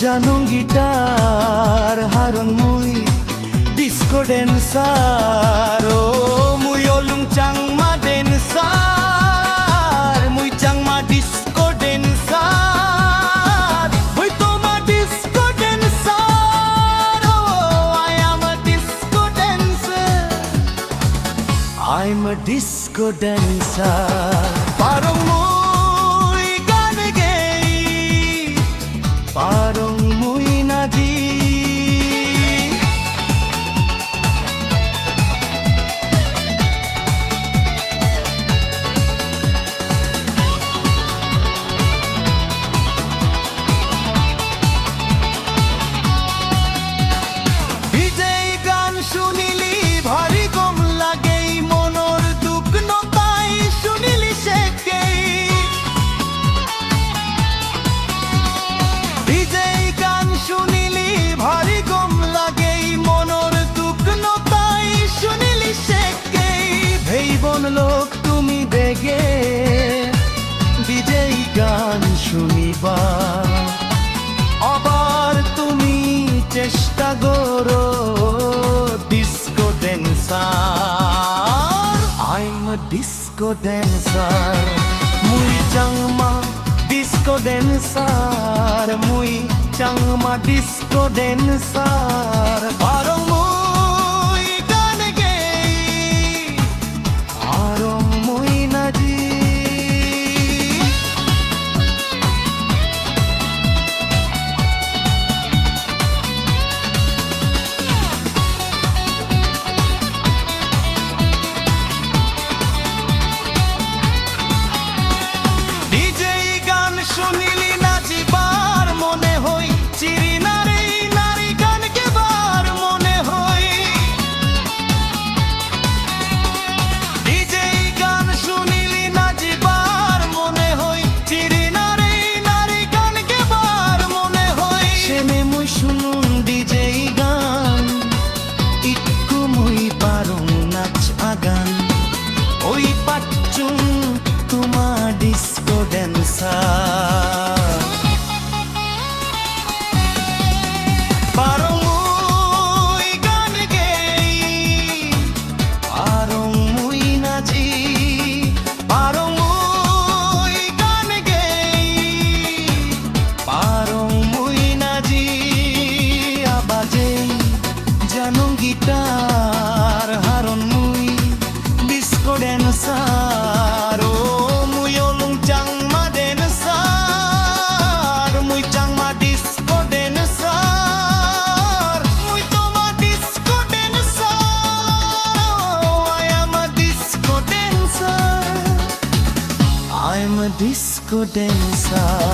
Janong gitar haron muy disco dancer. Oh, muy olung chang ma dancer, muy chang ma disco dancer. Muy to ma disco dancer. Oh, I am a disco dancer. I'm a disco dancer. Parang muy gan gay, parang muy nadi. লোক তুমি বেগে বিজয়ী গান শুনিবা, আবার তুমি চেষ্টা করো disco dancer. I'm a disco dancer, muy changma disco dancer, muy changma disco dancer. Parang muy gan gay, parang muy nadi. DJ গান শুনিলি নাচিবার মনে হই, চিরি নারী নারী গান গেবার মনে হই। DJ গান শুনিলি নাচিবার মনে হই, চিরি নারী নারী গান গেবার মনে হই। সেনে মুই শুনুন DJ গান, ইটকু মুই পারং নাচ আগান। ওই পাচ্চুন তোমা disco dancer. Parang muy gan gay, parang muy nachi. Parang muy gan gay, parang muy nachi. Abaje janong gitar haron muy disco dancer. Oh, muy olung chang ma dancer, muy chang ma disco dancer. Muy to ma disco dancer. Oh, I am a disco dancer. I'm a disco dancer.